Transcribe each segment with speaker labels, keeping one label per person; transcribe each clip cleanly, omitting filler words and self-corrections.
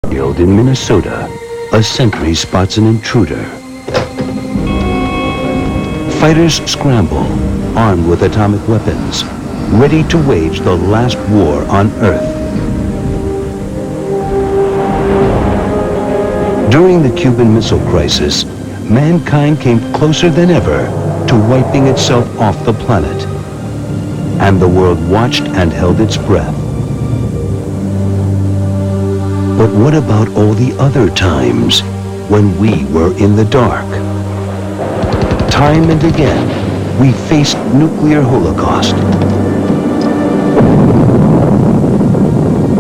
Speaker 1: field in Minnesota, a sentry spots an intruder. Fighters scramble, armed with atomic weapons, ready to wage the last war on Earth. During the Cuban Missile Crisis, mankind came closer than ever to wiping itself off the planet. And the world watched and held its breath. But what about all the other times when we were in the dark? Time and again, we faced nuclear holocaust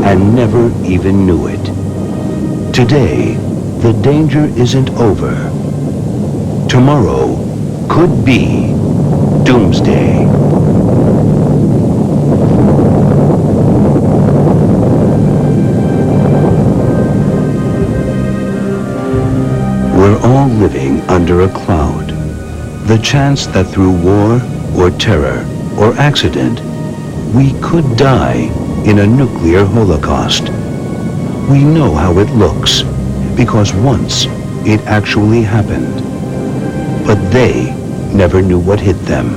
Speaker 1: and never even knew it. Today, the danger isn't over. Tomorrow could be Doomsday. We're all living under a cloud. The chance that through war or terror or accident, we could die in a nuclear holocaust. We know how it looks, because once it actually happened. But they never knew what hit them.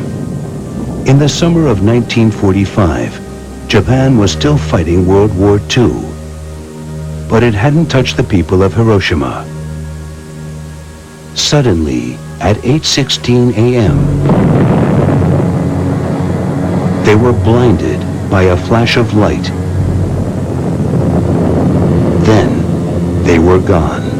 Speaker 1: In the summer of 1945, Japan was still fighting World War II. But it hadn't touched the people of Hiroshima. Suddenly, at 8:16 a.m., they were blinded by a flash of light. Then, they were gone.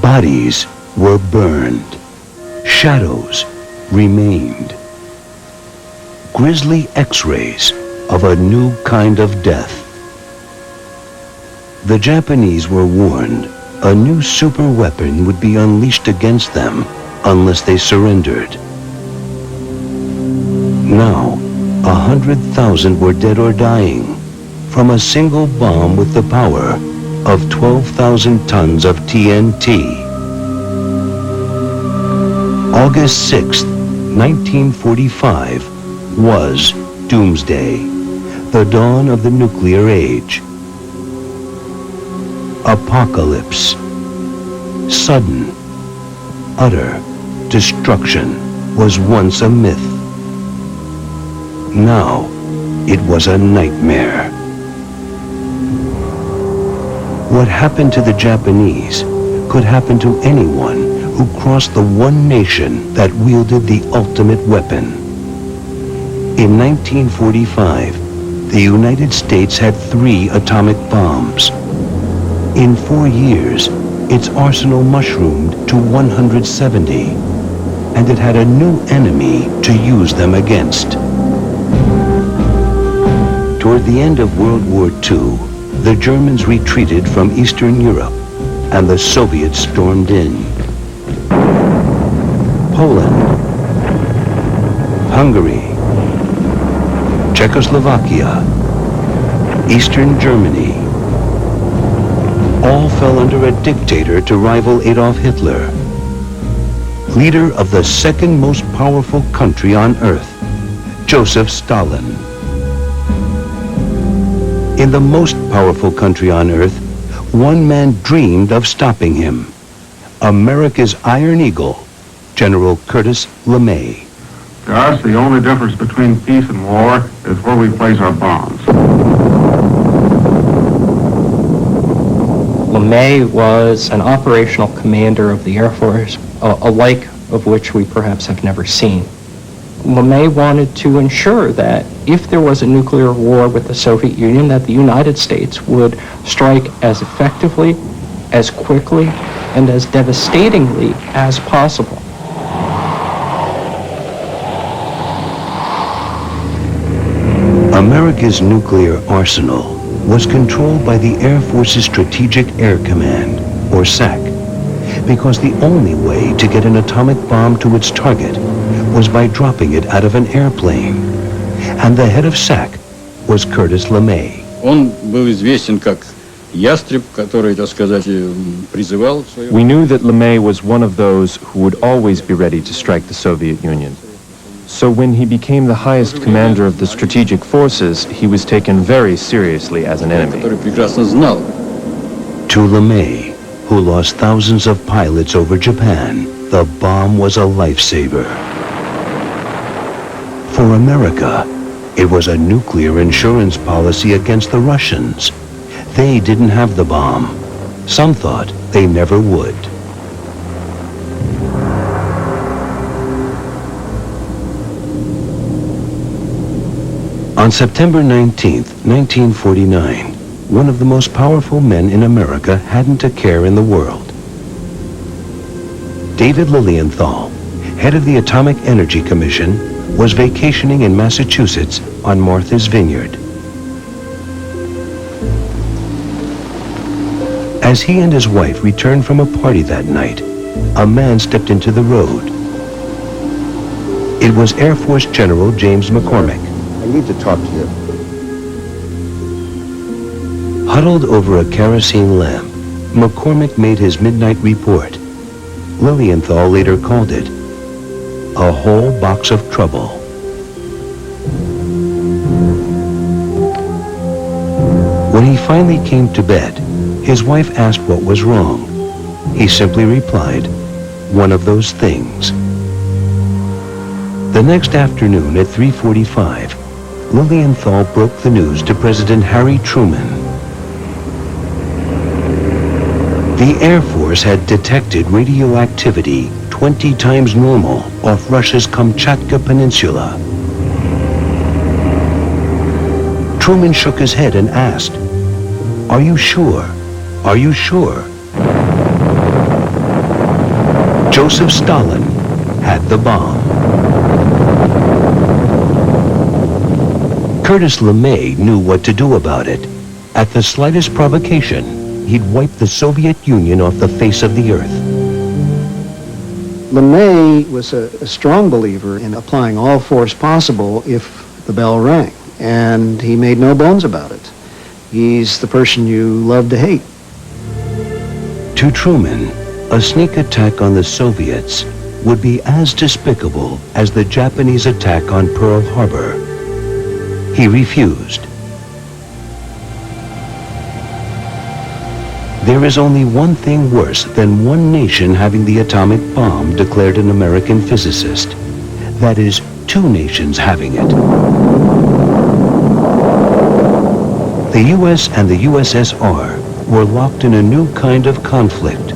Speaker 1: Bodies were burned. Shadows remained. Grisly X-rays of a new kind of death. The Japanese were warned a new super weapon would be unleashed against them unless they surrendered. Now, 100,000 were dead or dying from a single bomb with the power of 12,000 tons of TNT. August 6th, 1945 was Doomsday, the dawn of the nuclear age. Apocalypse. Sudden, utter destruction was once a myth. Now, it was a nightmare. What happened to the Japanese could happen to anyone who crossed the one nation that wielded the ultimate weapon. In 1945, the United States had 3 atomic bombs. In 4 years, its arsenal mushroomed to 170, and it had a new enemy to use them against. Toward the end of World War II, the Germans retreated from Eastern Europe, and the Soviets stormed in. Poland, Hungary, Czechoslovakia, Eastern Germany, all fell under a dictator to rival Adolf Hitler, leader of the second most powerful country on earth, Joseph Stalin. In the most powerful country on earth, one man dreamed of stopping him, America's Iron Eagle, General Curtis LeMay.
Speaker 2: To us, the only difference between peace and war is where we place our bombs.
Speaker 3: LeMay was an operational commander of the Air Force, a like of which we perhaps have never seen. LeMay wanted to ensure that if there was a nuclear war with the Soviet Union, that the United States would strike as effectively, as quickly, and as devastatingly as possible.
Speaker 1: America's nuclear arsenal was controlled by the Air Force's Strategic Air Command, or SAC, because the only way to get an atomic bomb to its target was by dropping it out of an airplane. And the head of SAC was Curtis LeMay.
Speaker 4: Он был известен как ястреб, который, так сказать, призывал.
Speaker 5: We knew that LeMay was one of those who would always be ready to strike the Soviet Union. So when he became the highest commander of the strategic forces, he was taken very seriously as an enemy.
Speaker 4: который прекрасно знал.
Speaker 1: To LeMay, who lost thousands of pilots over Japan, the bomb was a lifesaver. For America, it was a nuclear insurance policy against the Russians. They didn't have the bomb. Some thought they never would. On September 19, 1949, one of the most powerful men in America hadn't a care in the world. David Lilienthal, head of the Atomic Energy Commission, was vacationing in Massachusetts on Martha's Vineyard. As he and his wife returned from a party that night, a man stepped into the road. It was Air Force General James McCormick.
Speaker 6: I need to talk to you.
Speaker 1: Huddled over a kerosene lamp, McCormick made his midnight report. Lilienthal later called it a whole box of trouble. When he finally came to bed, his wife asked what was wrong. He simply replied, "One of those things." The next afternoon at 3:45, Lilienthal broke the news to President Harry Truman. The Air Force had detected radioactivity 20 times normal off Russia's Kamchatka Peninsula. Truman shook his head and asked, "Are you sure? Are you sure?" Joseph Stalin had the bomb. Curtis LeMay knew what to do about it. At the slightest provocation, he'd wipe the Soviet Union off the face of the earth.
Speaker 7: LeMay was a strong believer in applying all force possible if the bell rang, and he made no bones about it. He's the person you love to hate.
Speaker 1: To Truman, a sneak attack on the Soviets would be as despicable as the Japanese attack on Pearl Harbor. He refused. There is only one thing worse than one nation having the atomic bomb, declared an American physicist. That is, two nations having it. The U.S. and the U.S.S.R. were locked in a new kind of conflict,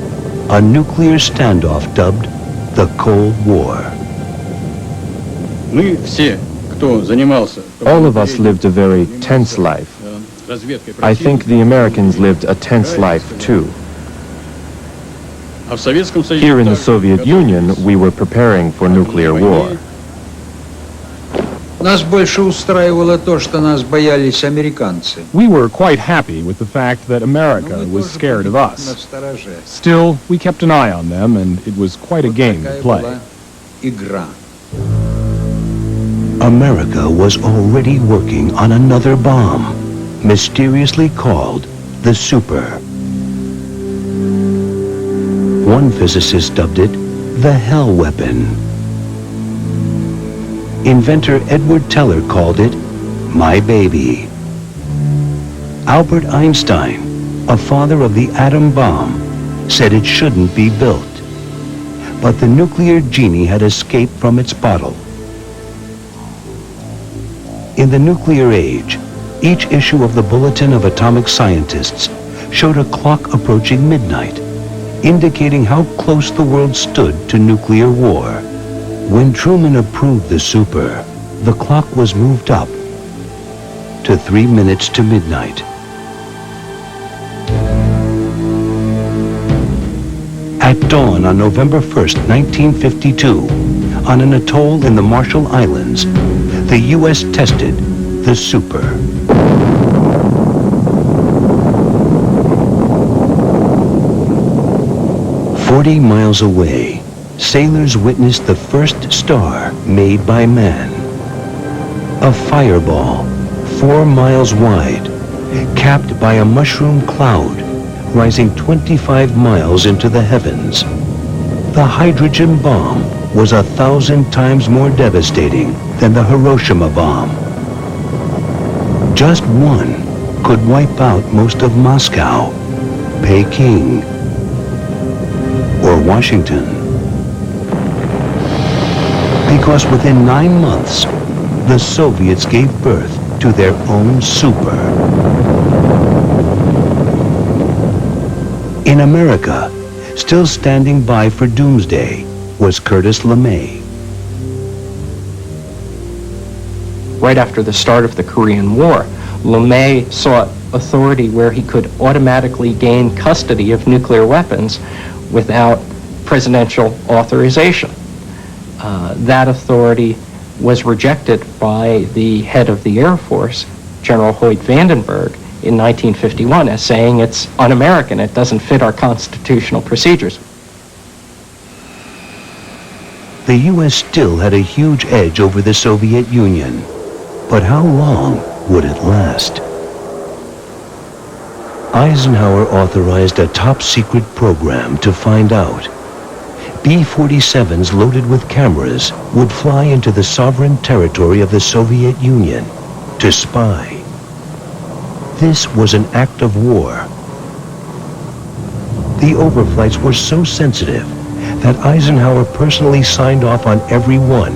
Speaker 1: a nuclear standoff dubbed the Cold War.
Speaker 4: Мы все, кто занимался...
Speaker 5: All of us lived a very tense life. I think the Americans lived a tense life too. Here in the Soviet Union, we were preparing for nuclear war.
Speaker 8: Нас больше устраивало то, что нас боялись американцы.
Speaker 9: We were quite happy with the fact that America was scared of us. Still, we kept an eye on them, and it was quite a game to play.
Speaker 8: Игра.
Speaker 1: America was already working on another bomb, mysteriously called the Super. One physicist dubbed it the Hell Weapon. Inventor Edward Teller called it My Baby. Albert Einstein, a father of the atom bomb, said it shouldn't be built. But the nuclear genie had escaped from its bottle. In the nuclear age, each issue of the Bulletin of Atomic Scientists showed a clock approaching midnight, indicating how close the world stood to nuclear war. When Truman approved the Super, the clock was moved up to 3 minutes to midnight. At dawn on November 1st, 1952, on an atoll in the Marshall Islands, the U.S. tested the Super. "40 miles away, sailors witnessed the first star made by man. A fireball, 4 miles wide, capped by a mushroom cloud, rising 25 miles into the heavens. The hydrogen bomb was 1,000 times more devastating than the Hiroshima bomb. Just one could wipe out most of Moscow, Peking, or Washington. Because within 9 months, the Soviets gave birth to their own super. In America, still standing by for Doomsday was Curtis LeMay.
Speaker 3: Right after the start of the Korean War, LeMay sought authority where he could automatically gain custody of nuclear weapons without presidential authorization. That authority was rejected by the head of the Air Force, General Hoyt Vandenberg, in 1951 as saying it's un-American, it doesn't fit our constitutional procedures.
Speaker 1: The U.S. still had a huge edge over the Soviet Union, but how long would it last? Eisenhower authorized a top-secret program to find out. B-47s loaded with cameras would fly into the sovereign territory of the Soviet Union to spy. This was an act of war. The overflights were so sensitive that Eisenhower personally signed off on every one,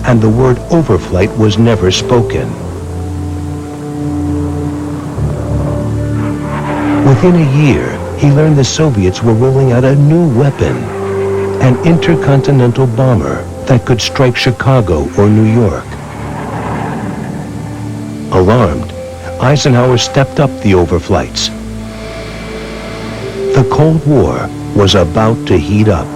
Speaker 1: and the word overflight was never spoken. Within a year, he learned the Soviets were rolling out a new weapon, an intercontinental bomber that could strike Chicago or New York. Alarmed, Eisenhower stepped up the overflights. The Cold War was about to heat up.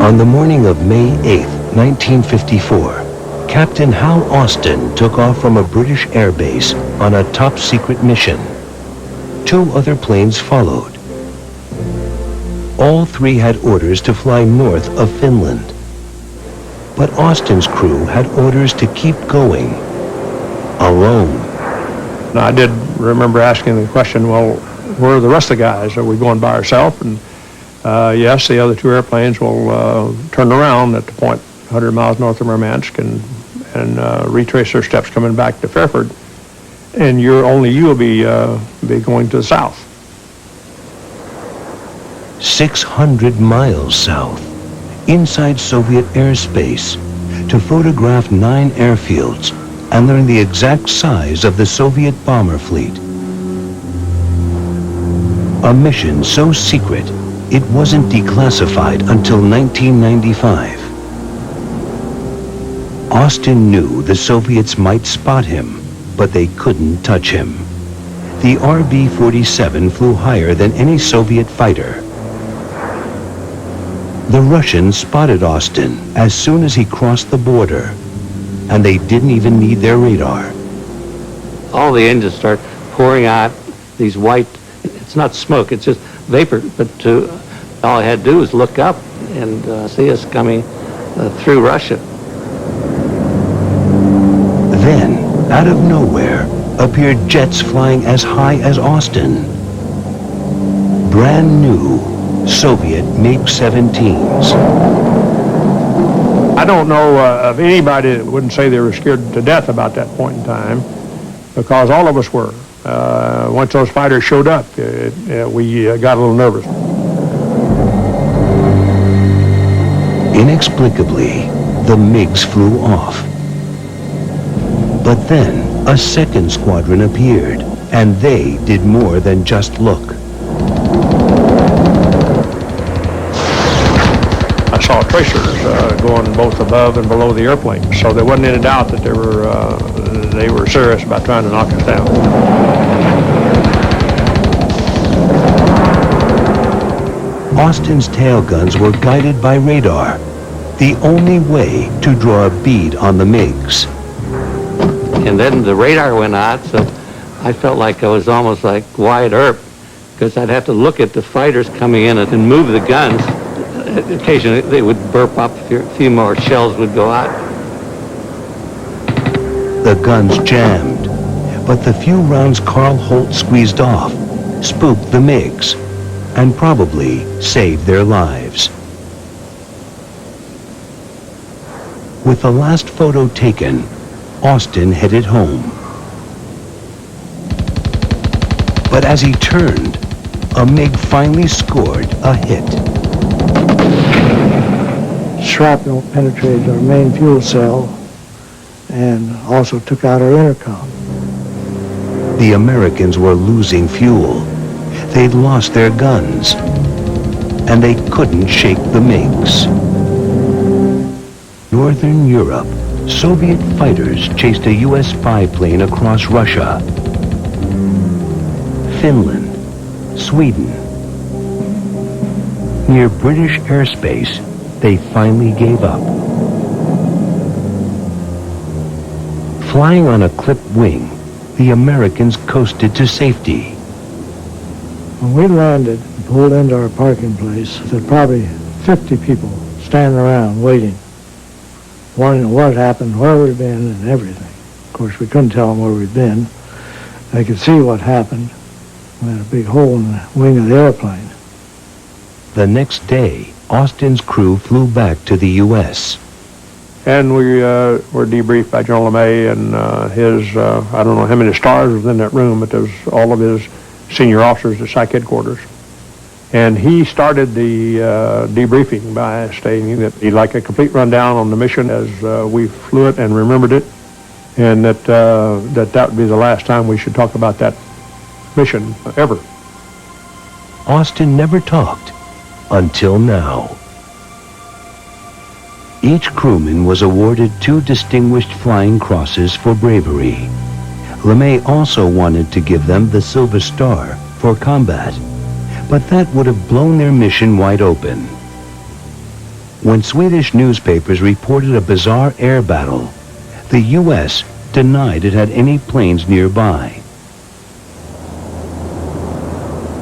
Speaker 1: On the morning of May 8, 1954, Captain Hal Austin took off from a British air base on a top-secret mission. 2 other planes followed. All 3 had orders to fly north of Finland. But Austin's crew had orders to keep going, alone.
Speaker 6: I did remember asking the question, well, where are the rest of the guys? Are we going by ourselves? And yes, the other 2 airplanes will turn around at the point 100 miles north of Murmansk and retrace their steps coming back to Fairford. And you'll be going to the south.
Speaker 1: 600 miles south, inside Soviet airspace, to photograph 9 airfields and learn the exact size of the Soviet bomber fleet. A mission so secret, it wasn't declassified until 1995. Austin knew the Soviets might spot him, but they couldn't touch him. The RB-47 flew higher than any Soviet fighter. The Russians spotted Austin as soon as he crossed the border, and they didn't even need their radar.
Speaker 10: All the engines start pouring out these white, it's not smoke, it's just vapor, but all I had to do was look up and see us coming through Russia.
Speaker 1: Then, out of nowhere, appeared jets flying as high as Austin. Brand new Soviet MiG-17s.
Speaker 6: I don't know of anybody that wouldn't say they were scared to death about that point in time, because all of us were. Once those fighters showed up, we got a little nervous.
Speaker 1: Inexplicably, the MiGs flew off. But then, a second squadron appeared, and they did more than just look.
Speaker 6: I saw tracers going both above and below the airplane, so there wasn't any doubt that they were serious about trying to knock us down.
Speaker 1: Austin's tail guns were guided by radar, the only way to draw a bead on the MiGs.
Speaker 10: And then the radar went out, so I felt like I was almost like Wyatt Earp, because I'd have to look at the fighters coming in and move the guns. Occasionally they would burp up, a few more shells would go out.
Speaker 1: The guns jammed, but the few rounds Carl Holt squeezed off spooked the MiGs, and probably saved their lives. With the last photo taken, Austin headed home. But as he turned, a MiG finally scored a hit.
Speaker 11: Shrapnel penetrated our main fuel cell and also took out our intercom.
Speaker 1: The Americans were losing fuel. They'd lost their guns, and they couldn't shake the MiGs. Northern Europe, Soviet fighters chased a U.S. spy plane across Russia. Finland, Sweden. Near British airspace, they finally gave up. Flying on a clipped wing, the Americans coasted to safety.
Speaker 11: When we landed and pulled into our parking place, there were probably 50 people standing around waiting, wondering what happened, where we'd been, and everything. Of course, we couldn't tell them where we'd been. They could see what happened. We had a big hole in the wing of the airplane.
Speaker 1: The next day, Austin's crew flew back to the U.S.
Speaker 6: And we were debriefed by General LeMay and his, I don't know how many stars was in that room, but there was all of his senior officers at Psych headquarters. And he started the debriefing by stating that he'd like a complete rundown on the mission as we flew it and remembered it, and that would be the last time we should talk about that mission ever.
Speaker 1: Austin never talked until now. Each crewman was awarded 2 Distinguished Flying Crosses for bravery. LeMay also wanted to give them the Silver Star for combat, but that would have blown their mission wide open. When Swedish newspapers reported a bizarre air battle, the U.S. denied it had any planes nearby.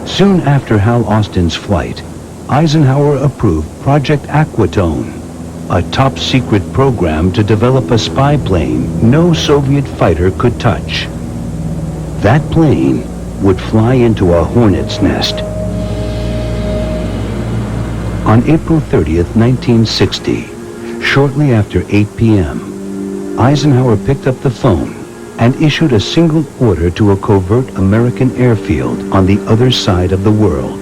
Speaker 1: Soon after Hal Austin's flight, Eisenhower approved Project Aquatone, a top-secret program to develop a spy plane no Soviet fighter could touch. That plane would fly into a hornet's nest. On April 30th, 1960, shortly after 8 p.m., Eisenhower picked up the phone and issued a single order to a covert American airfield on the other side of the world.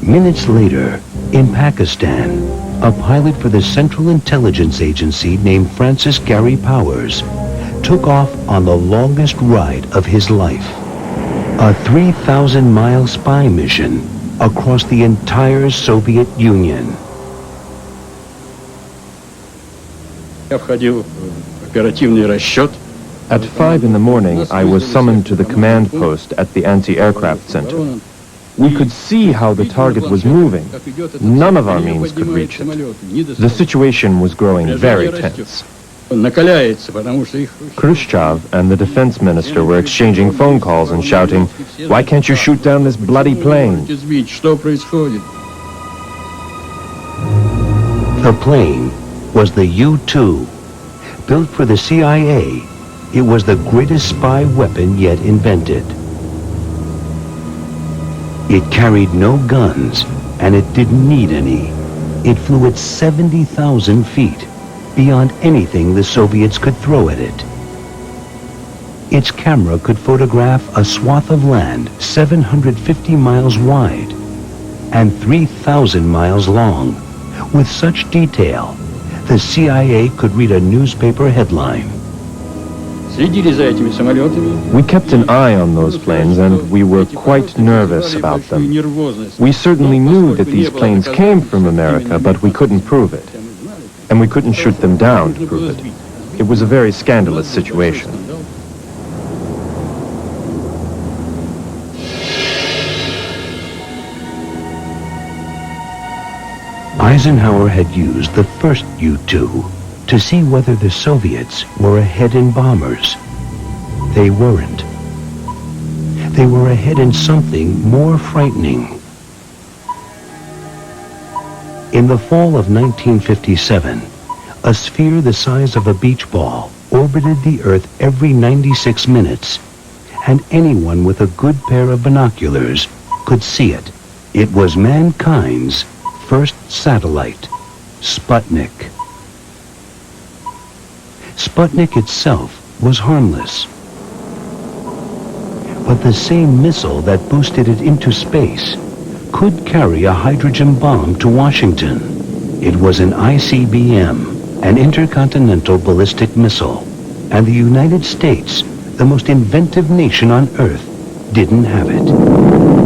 Speaker 1: Minutes later, in Pakistan, a pilot for the Central Intelligence Agency named Francis Gary Powers took off on the longest ride of his life, a 3,000-mile spy mission across the entire Soviet Union.
Speaker 5: At 5 in the morning, I was summoned to the command post at the anti-aircraft center. We could see how the target was moving. None of our means could reach it. The situation was growing very tense. Khrushchev and the defense minister were exchanging phone calls and shouting, "Why can't you shoot down this bloody plane?"
Speaker 1: The plane was the U-2. Built for the CIA, it was the greatest spy weapon yet invented. It carried no guns, and it didn't need any. It flew at 70,000 feet, beyond anything the Soviets could throw at it. Its camera could photograph a swath of land 750 miles wide and 3,000 miles long, with such detail the CIA could read a newspaper headline.
Speaker 5: We kept an eye on those planes, and we were quite nervous about them. We certainly knew that these planes came from America, but we couldn't prove it. And we couldn't shoot them down to prove it. It was a very scandalous situation.
Speaker 1: Eisenhower had used the first U-2 to see whether the Soviets were ahead in bombers. They weren't. They were ahead in something more frightening. In the fall of 1957, a sphere the size of a beach ball orbited the Earth every 96 minutes, and anyone with a good pair of binoculars could see it. It was mankind's first satellite, Sputnik. Sputnik itself was harmless. But the same missile that boosted it into space could carry a hydrogen bomb to Washington. It was an ICBM, an intercontinental ballistic missile, and the United States, the most inventive nation on Earth, didn't have it.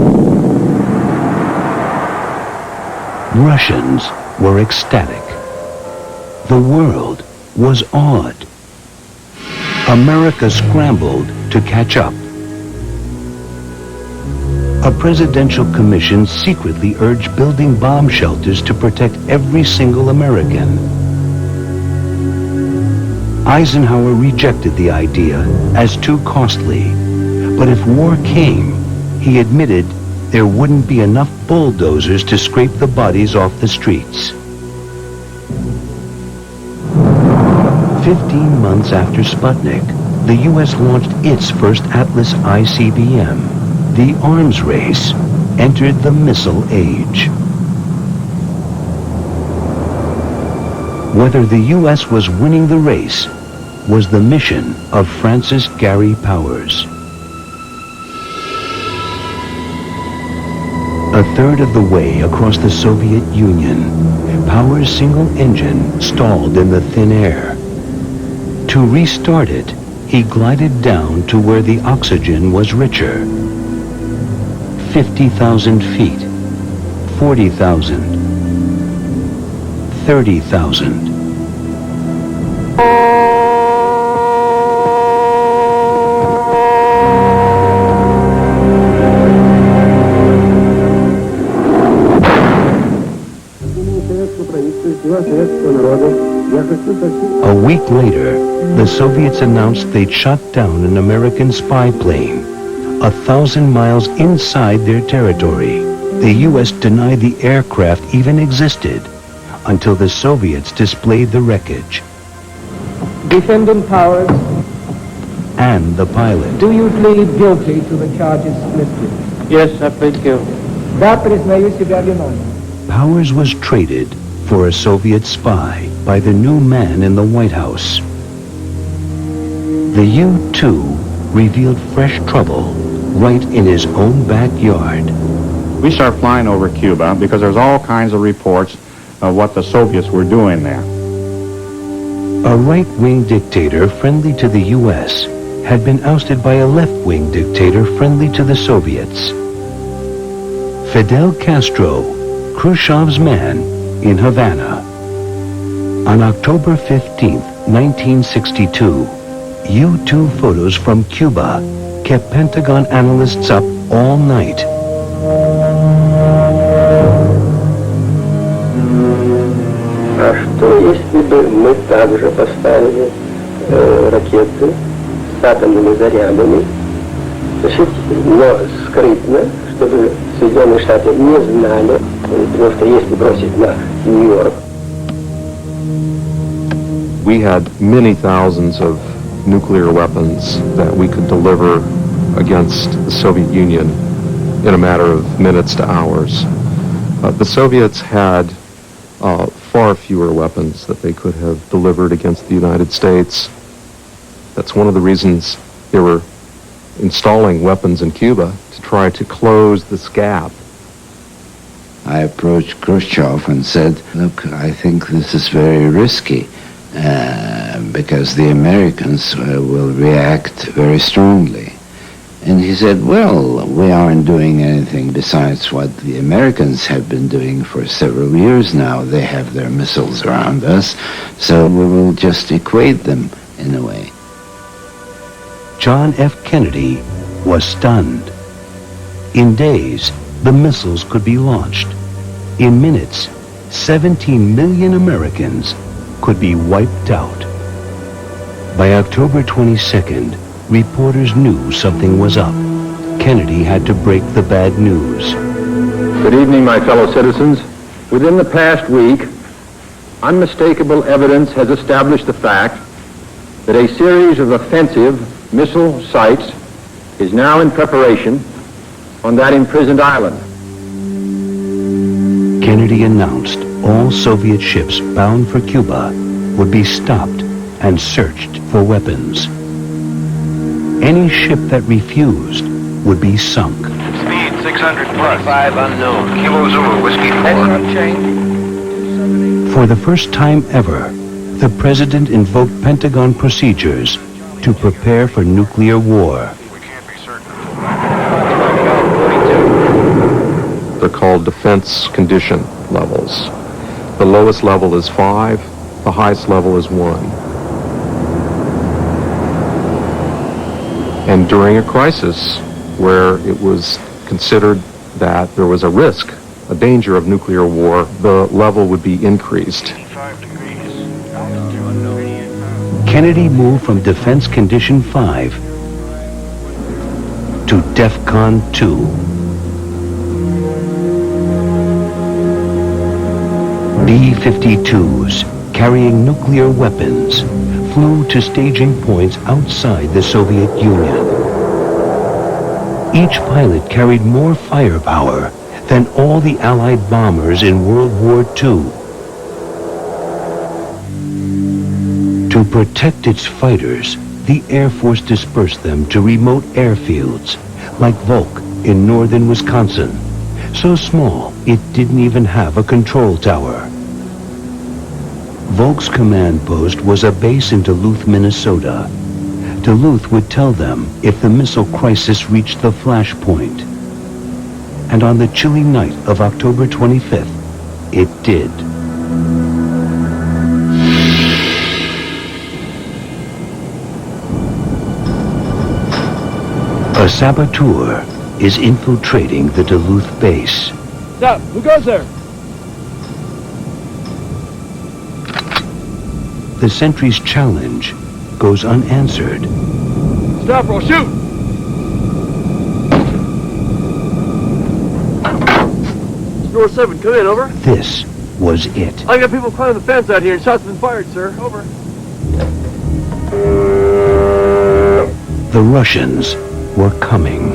Speaker 1: Russians were ecstatic. The world was awed. America scrambled to catch up. A presidential commission secretly urged building bomb shelters to protect every single American. Eisenhower rejected the idea as too costly. But if war came, he admitted there wouldn't be enough bulldozers to scrape the bodies off the streets. 15 months after Sputnik, the U.S. launched its first Atlas ICBM. The arms race entered the missile age. Whether the U.S. was winning the race was the mission of Francis Gary Powers. A third of the way across the Soviet Union, Powers' single engine stalled in the thin air. To restart it, he glided down to where the oxygen was richer. 50,000 feet, 40,000, 30,000. A week later, the Soviets announced they'd shot down an American spy plane 1,000 miles inside their territory. The U.S. denied the aircraft even existed until the Soviets displayed the wreckage.
Speaker 12: Defendant Powers,
Speaker 1: And the pilot.
Speaker 12: do you plead guilty to the charges listed?
Speaker 10: Yes, I plead guilty.
Speaker 12: Да, признаю себя виновным.
Speaker 1: Powers was traded for a Soviet spy by the new man in the White House. The U-2 revealed fresh trouble right in his own backyard.
Speaker 2: We start flying over Cuba because there's all kinds of reports of what the Soviets were doing there.
Speaker 1: A right-wing dictator friendly to the U.S. had been ousted by a left-wing dictator friendly to the Soviets. Fidel Castro, Khrushchev's man, in Havana. On October 15, 1962, U-2 photos from Cuba kept Pentagon analysts up all night.
Speaker 13: А что, если бы мы также поставили ракеты с атомными зарядами, значит, но скрытно, чтобы Соединенные Штаты не знали, потому что если бросить на Нью-Йорк.
Speaker 5: We had many thousands of nuclear weapons that we could deliver against the Soviet Union in a matter of minutes to hours. The Soviets had far fewer weapons that they could have delivered against the United States. That's one of the reasons they were installing weapons in Cuba, to try to close this gap.
Speaker 14: I approached Khrushchev and said, look, I think this is very risky because the Americans will react very strongly. And he said, well, we aren't doing anything besides what the Americans have been doing for several years now. They have their missiles around us, so we will just equate them in a way.
Speaker 1: John F. Kennedy was stunned. In days, the missiles could be launched. In minutes, 17 million Americans could be wiped out. By October 22nd, reporters knew something was up. Kennedy had to break the bad news.
Speaker 15: Good evening, my fellow citizens. Within the past week, unmistakable evidence has established the fact that a series of offensive missile sites is now in preparation on that imprisoned island.
Speaker 1: Kennedy announced all Soviet ships bound for Cuba would be stopped and searched for weapons. Any ship that refused would be sunk.
Speaker 16: Speed 600 plus. 25 unknown. Kilo Zulu, Whiskey 4.
Speaker 1: For the first time ever, the president invoked Pentagon procedures to prepare for nuclear war.
Speaker 5: They're called defense condition levels. The lowest level is 5, the highest level is 1. And during a crisis where it was considered that there was a risk, a danger of nuclear war, the level would be increased.
Speaker 1: Kennedy moved from Defense Condition 5 to DEFCON 2. B-52s carrying nuclear weapons flew to staging points outside the Soviet Union. Each pilot carried more firepower than all the Allied bombers in World War II. To protect its fighters, the Air Force dispersed them to remote airfields, like Volk in northern Wisconsin, so small it didn't even have a control tower. Volk's command post was a base in Duluth, Minnesota. Duluth would tell them if the missile crisis reached the flash point. And on the chilly night of October 25th, it did. A saboteur is infiltrating the Duluth base.
Speaker 12: Stop! Who goes there?
Speaker 1: The sentry's challenge goes unanswered.
Speaker 12: Stop or shoot! Door 7, come in, over.
Speaker 1: This was it.
Speaker 12: I got people climbing the fence out here and shots have been fired, sir. Over.
Speaker 1: The Russians were coming.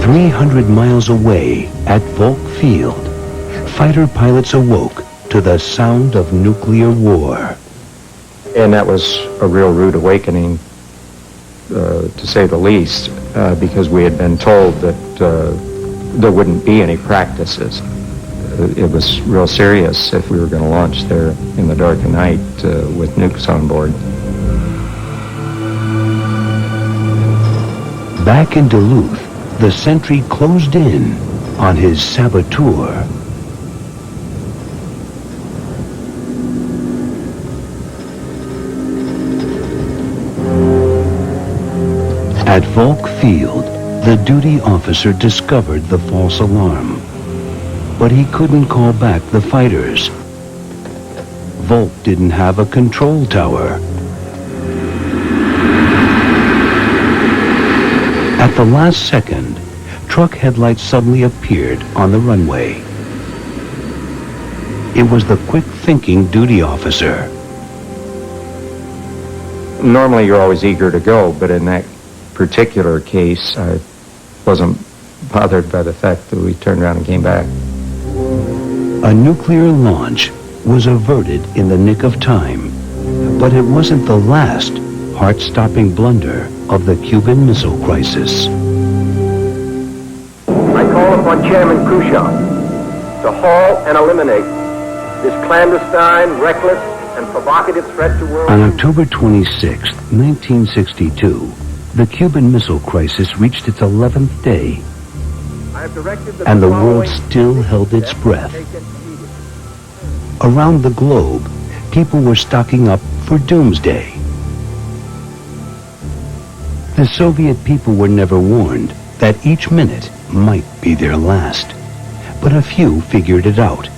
Speaker 1: 300 miles away at Volk Field, fighter pilots awoke to the sound of nuclear war.
Speaker 3: And that was a real rude awakening, to say the least, because we had been told that there wouldn't be any practices. It was real serious if we were going to launch there in the dark of night with nukes on board.
Speaker 1: Back in Duluth, the sentry closed in on his saboteur. At Volk Field, the duty officer discovered the false alarm, but he couldn't call back the fighters. Volk didn't have a control tower. At the last second, truck headlights suddenly appeared on the runway. It was the quick-thinking duty officer.
Speaker 3: Normally you're always eager to go, but in that particular case, I wasn't bothered by the fact that we turned around and came back.
Speaker 1: A nuclear launch was averted in the nick of time, but it wasn't the last heart-stopping blunder of the Cuban Missile Crisis.
Speaker 15: I call upon Chairman Khrushchev to halt and eliminate this clandestine, reckless, and provocative threat to world...
Speaker 1: On October 26, 1962, the Cuban Missile Crisis reached its 11th day, and the world still held its breath. Around the globe, people were stocking up for Doomsday. The Soviet people were never warned that each minute might be their last, but a few figured it out.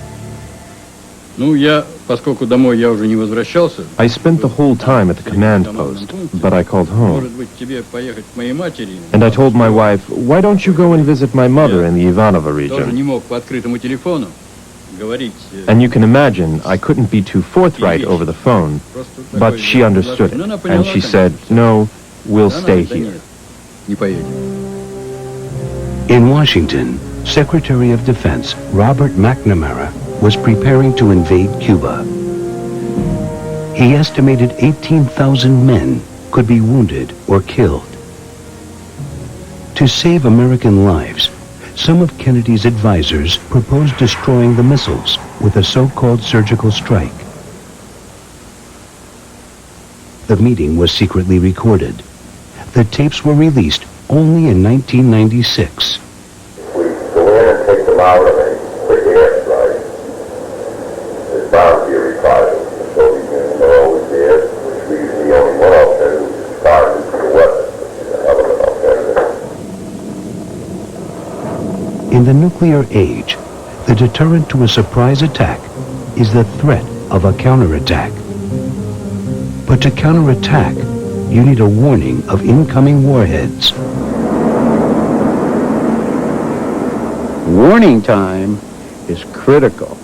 Speaker 5: I spent the whole time at the command post, but I called home. And I told my wife, why don't you go and visit my mother in the Ivanova region? And you can imagine, I couldn't be too forthright over the phone, but she understood it, and she said, no, we'll stay here.
Speaker 1: In Washington, Secretary of Defense Robert McNamara was preparing to invade Cuba. He estimated 18,000 men could be wounded or killed. To save American lives, some of Kennedy's advisors proposed destroying the missiles with a so-called surgical strike. The meeting was secretly recorded. The tapes were released only in 1996.
Speaker 17: If we go in and take them out of a quick airstrike, there's bound to be a reprisal. The Soviet Union will always did, which leaves the only one alternative, which is fire nuclear weapons, which is a hell of an alternative.
Speaker 1: In the nuclear age, the deterrent to a surprise attack is the threat of a counterattack. But to counterattack, you need a warning of incoming warheads.
Speaker 18: Warning time is critical.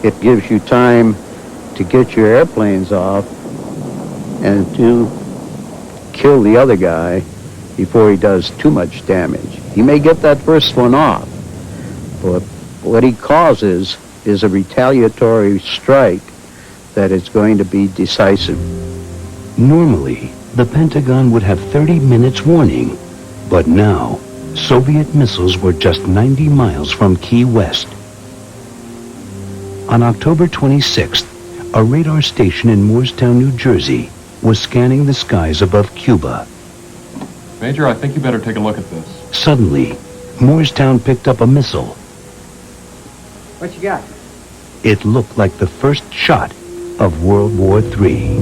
Speaker 18: It gives you time to get your airplanes off and to kill the other guy before he does too much damage. He may get that first one off, but what he causes is a retaliatory strike that is going to be decisive.
Speaker 1: Normally, the Pentagon would have 30 minutes warning, but now, Soviet missiles were just 90 miles from Key West. On October 26th, a radar station in Moorestown, New Jersey, was scanning the skies above Cuba.
Speaker 19: Major, I think you better take a look at this.
Speaker 1: Suddenly, Moorestown picked up a missile.
Speaker 20: What you got?
Speaker 1: It looked like the first shot of World War III.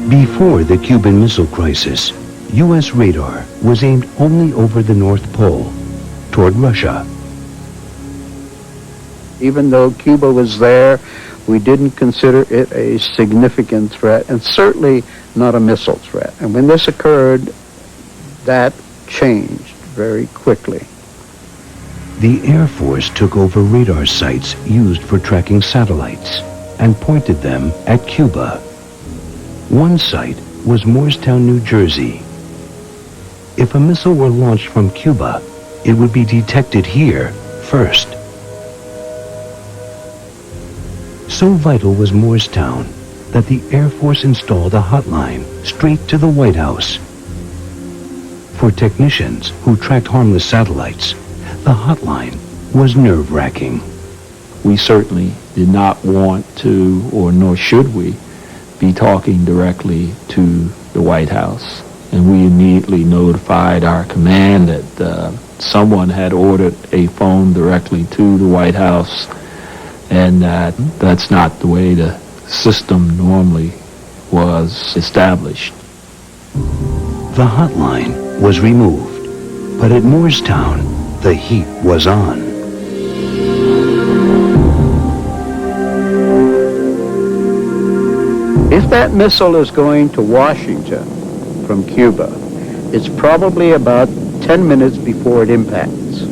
Speaker 1: Before the Cuban Missile Crisis, U.S. radar was aimed only over the North Pole, toward Russia.
Speaker 18: Even though Cuba was there, we didn't consider it a significant threat, and certainly not a missile threat. And when this occurred, that changed very quickly.
Speaker 1: The Air Force took over radar sites used for tracking satellites and pointed them at Cuba. One site was Moorestown, New Jersey. If a missile were launched from Cuba, it would be detected here first. So vital was Moorestown that the Air Force installed a hotline straight to the White House. For technicians who tracked harmless satellites, the hotline was nerve-wracking.
Speaker 21: We certainly did not want to, or nor should we, be talking directly to the White House. And we immediately notified our command that someone had ordered a phone directly to the White House, and that's not the way the system normally was established.
Speaker 1: The hotline was removed, but at Moorestown, the heat was on.
Speaker 18: If that missile is going to Washington from Cuba, it's probably about 10 minutes before it impacts.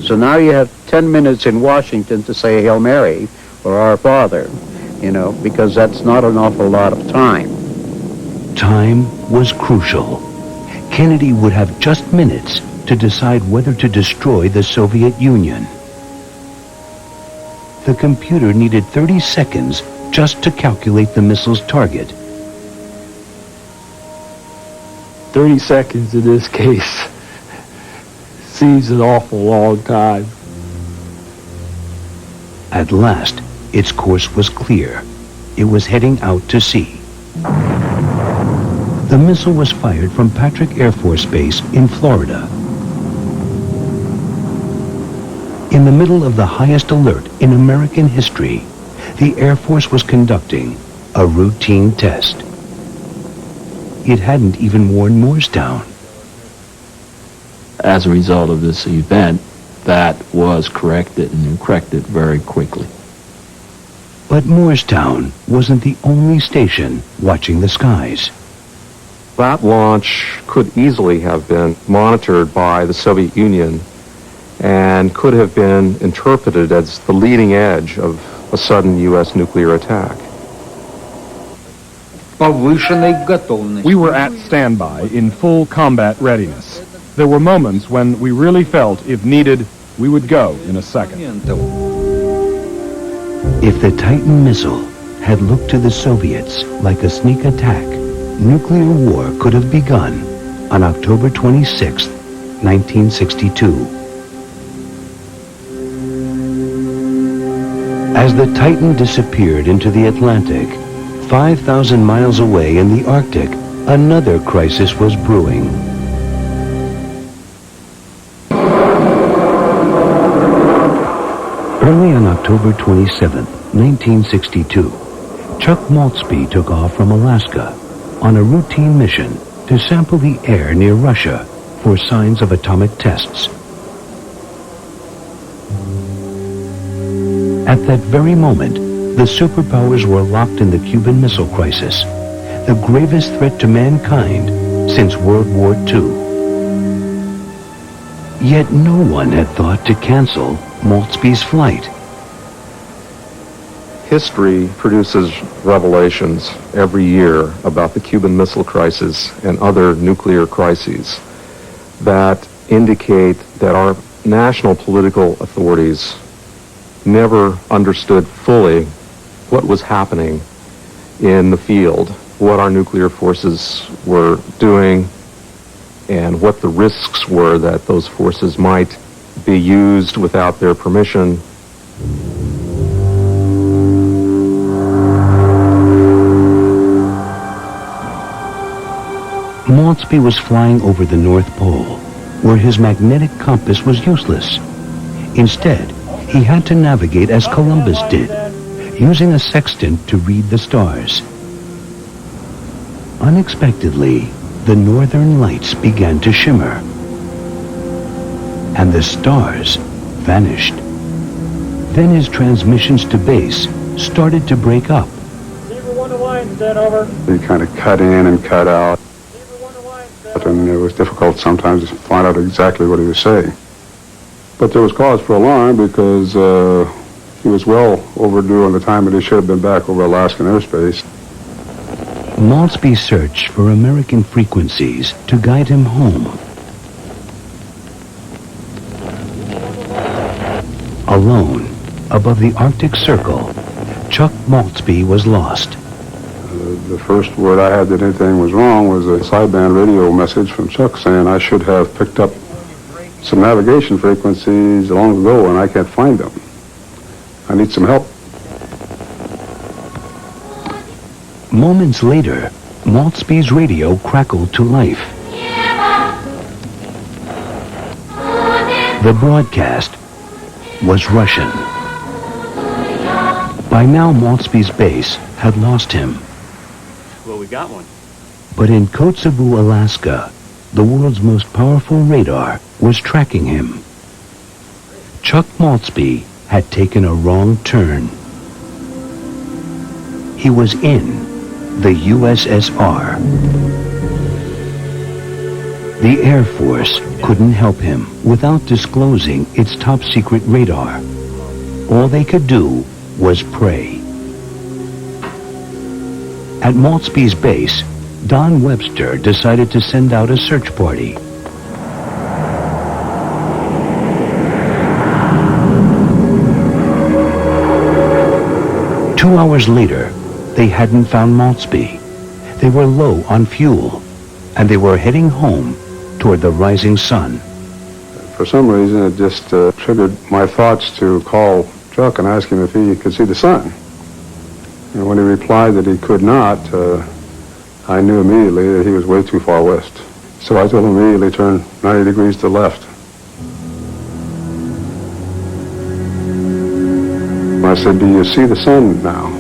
Speaker 18: So now you have 10 minutes in Washington to say Hail Mary or Our Father, because that's not an awful lot of time.
Speaker 1: Time was crucial. Kennedy would have just minutes to decide whether to destroy the Soviet Union. The computer needed 30 seconds just to calculate the missile's target.
Speaker 21: 30 seconds in this case seems an awful long time.
Speaker 1: At last, its course was clear. It was heading out to sea. The missile was fired from Patrick Air Force Base in Florida. In the middle of the highest alert in American history, the Air Force was conducting a routine test. It hadn't even warned Moorestown.
Speaker 21: As a result of this event, that was corrected, and corrected very quickly.
Speaker 1: But Moorestown wasn't the only station watching the skies.
Speaker 22: That launch could easily have been monitored by the Soviet Union and could have been interpreted as the leading edge of a sudden U.S. nuclear attack.
Speaker 8: повышенной готовности.
Speaker 9: We were at standby in full combat readiness. There were moments when we really felt, if needed, we would go in a second.
Speaker 1: If the Titan missile had looked to the Soviets like a sneak attack, nuclear war could have begun on October 26, 1962. As the Titan disappeared into the Atlantic, 5,000 miles away in the Arctic, another crisis was brewing. Early on October 27, 1962, Chuck Maltzby took off from Alaska on a routine mission to sample the air near Russia for signs of atomic tests. At that very moment, the superpowers were locked in the Cuban Missile Crisis, the gravest threat to mankind since World War II. Yet no one had thought to cancel Maltzby's flight.
Speaker 22: History produces revelations every year about the Cuban Missile Crisis and other nuclear crises that indicate that our national political authorities never understood fully what was happening in the field, what our nuclear forces were doing, and what the risks were that those forces might be used without their permission.
Speaker 1: Maltzby was flying over the North Pole, where his magnetic compass was useless. Instead, he had to navigate as Columbus did, using a sextant to read the stars. Unexpectedly, the northern lights began to shimmer, and the stars vanished. Then his transmissions to base started to break up.
Speaker 4: He kind of cut in and cut out, and it was difficult sometimes to find out exactly what he was saying. But there was cause for alarm because he was well overdue on the time that he should have been back over Alaskan airspace.
Speaker 1: Maltzby searched for American frequencies to guide him home. Alone, above the Arctic Circle, Chuck Maltzby was lost.
Speaker 4: The first word I had that anything was wrong was a sideband radio message from Chuck saying I should have picked up some navigation frequencies long ago and I can't find them. I need some help.
Speaker 1: Moments later, Maltzby's radio crackled to life. The broadcast was Russian. By now, Maltzby's base had lost him.
Speaker 7: Well, we got one.
Speaker 1: But in Kotzebue, Alaska, the world's most powerful radar was tracking him. Chuck Maltzby had taken a wrong turn. He was in the U.S.S.R. The Air Force couldn't help him without disclosing its top-secret radar. All they could do was pray. At Maltzby's base, Don Webster decided to send out a search party. Two hours later, they hadn't found Maltzby. They were low on fuel, and they were heading home toward the rising sun.
Speaker 4: For some reason, it just triggered my thoughts to call Chuck and ask him if he could see the sun. And when he replied that he could not, I knew immediately that he was way too far west. So I told him immediately turn 90 degrees to the left. I said, do you see the sun now?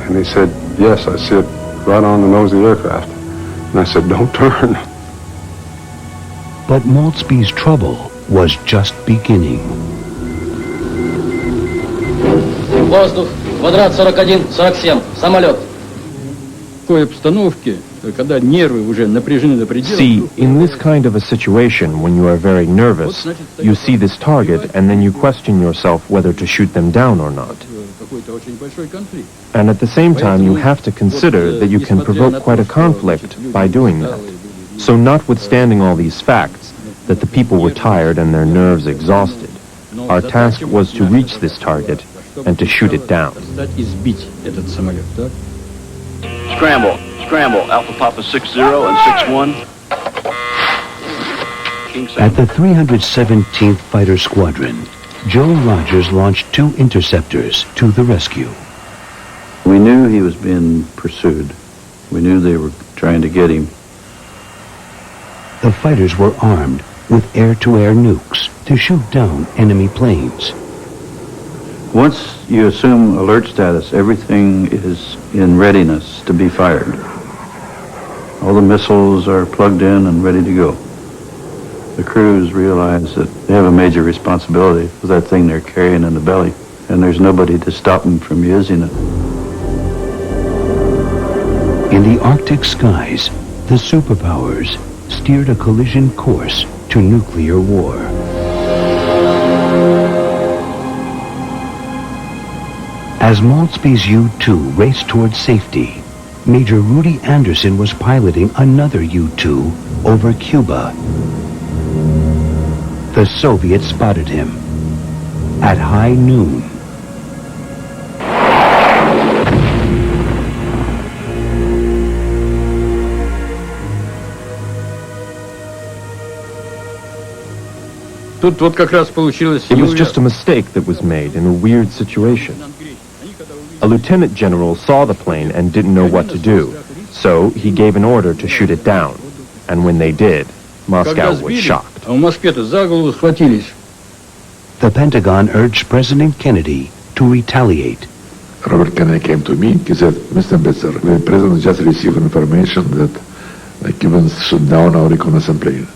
Speaker 4: And he said, yes, I see it right on the nose of the aircraft. And I said, don't turn.
Speaker 1: But Maltzby's trouble was just beginning.
Speaker 23: Воздух, квадрат 41-47, самолет.
Speaker 5: See, in this kind of a situation, when you are very nervous, you see this target and then you question yourself whether to shoot them down or not. And at the same time, you have to consider that you can provoke quite a conflict by doing that. So notwithstanding all these facts, that the people were tired and their nerves exhausted, our task was to reach this target and to shoot it down.
Speaker 7: Scramble. Scramble. Alpha Papa 60 and 61.
Speaker 1: At the 317th Fighter Squadron, Joe Rogers launched 2 interceptors to the rescue.
Speaker 18: We knew he was being pursued. We knew they were trying to get him.
Speaker 1: The fighters were armed with air-to-air nukes to shoot down enemy planes.
Speaker 18: Once you assume alert status, everything is in readiness to be fired. All the missiles are plugged in and ready to go. The crews realize that they have a major responsibility for that thing they're carrying in the belly, and there's nobody to stop them from using it.
Speaker 1: In the Arctic skies, the superpowers steered a collision course to nuclear war. As Maltby's U-2 raced towards safety, Major Rudy Anderson was piloting another U-2 over Cuba. The Soviets spotted him at high noon.
Speaker 5: It was just a mistake that was made in a weird situation. A lieutenant general saw the plane and didn't know what to do, so he gave an order to shoot it down. And when they did, Moscow was shocked.
Speaker 1: The Pentagon urged President Kennedy to retaliate.
Speaker 6: Robert Kennedy came to me. He said, Mr. Ambassador, the President just received information that the Cubans shot down our reconnaissance plane.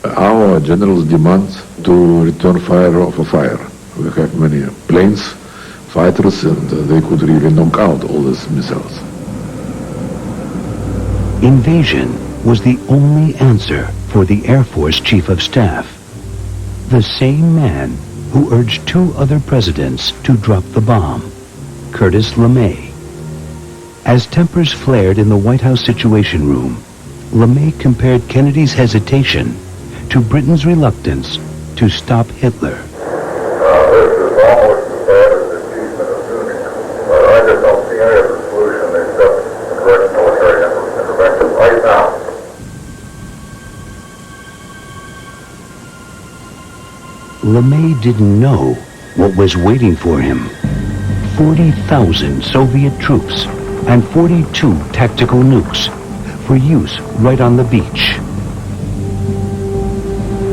Speaker 6: Our generals demand to return fire of a fire. We have many planes, fighters, and they could really knock out all these missiles.
Speaker 1: Invasion was the only answer for the Air Force Chief of Staff, the same man who urged 2 other presidents to drop the bomb, Curtis LeMay. As tempers flared in the White House Situation Room, LeMay compared Kennedy's hesitation to Britain's reluctance to stop Hitler.
Speaker 17: This is almost as bad as the achievement of nukes, but I just don't see any other solution except direct military intervention right now.
Speaker 1: LeMay didn't know what was waiting for him. 40,000 Soviet troops and 42 tactical nukes for use right on the beach.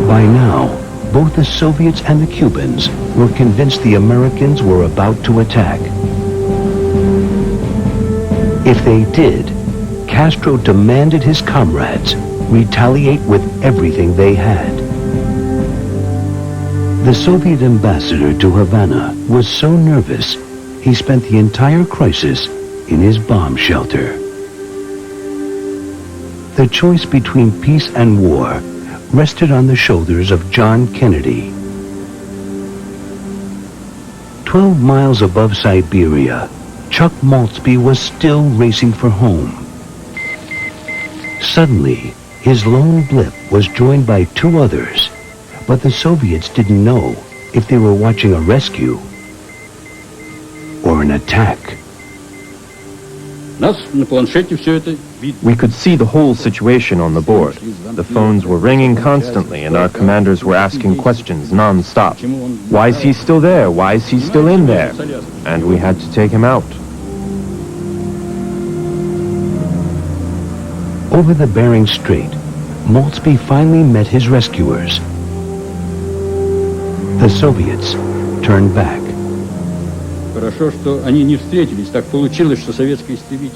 Speaker 1: By now, both the Soviets and the Cubans were convinced the Americans were about to attack. If they did, Castro demanded his comrades retaliate with everything they had. The Soviet ambassador to Havana was so nervous, he spent the entire crisis in his bomb shelter. The choice between peace and war rested on the shoulders of John Kennedy. 12 miles above Siberia, Chuck Maltby was still racing for home. Suddenly, his lone blip was joined by 2 others, but the Soviets didn't know if they were watching a rescue or an attack.
Speaker 5: We could see the whole situation on the board. The phones were ringing constantly, and our commanders were asking questions non-stop. Why is he still there? Why is he still in there? And we had to take him out.
Speaker 1: Over the Bering Strait, Maltby finally met his rescuers. The Soviets turned back.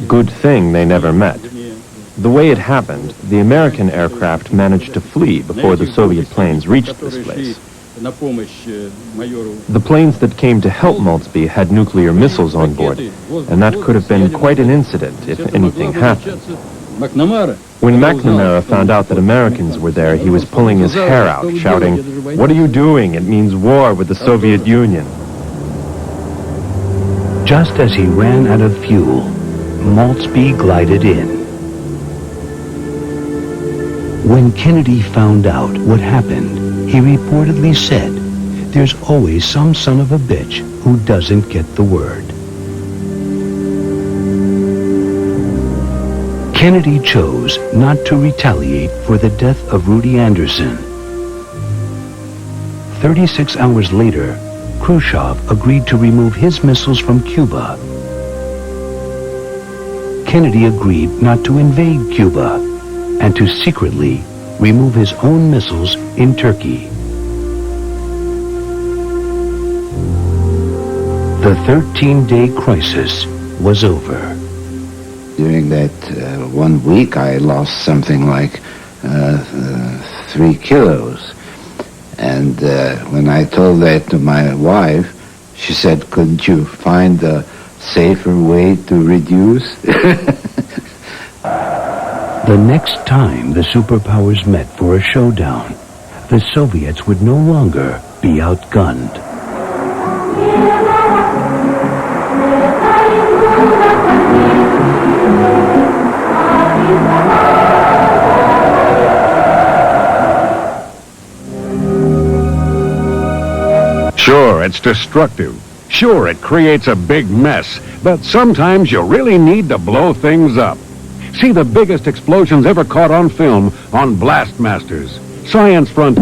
Speaker 5: Good thing they never met. The way it happened, the American aircraft managed to flee before the Soviet planes reached this place. The planes that came to help Maltby had nuclear missiles on board, and that could have been quite an incident if anything happened. When McNamara found out that Americans were there, he was pulling his hair out, shouting, "What are you doing? It means war with the Soviet Union."
Speaker 1: Just as he ran out of fuel, Maltby glided in. When Kennedy found out what happened, he reportedly said, "There's always some son of a bitch who doesn't get the word." Kennedy chose not to retaliate for the death of Rudy Anderson. 36 hours later, Khrushchev agreed to remove his missiles from Cuba. Kennedy agreed not to invade Cuba and to secretly remove his own missiles in Turkey. The 13-day crisis was over.
Speaker 14: During that 1 week, I lost something like 3 kilos. And when I told that to my wife, she said, "Couldn't you find a safer way to reduce?"
Speaker 1: The next time the superpowers met for a showdown, the Soviets would no longer be outgunned.
Speaker 2: Sure, it's destructive. Sure, it creates a big mess. But sometimes you really need to blow things up. See the biggest explosions ever caught on film on Blastmasters. Science Front.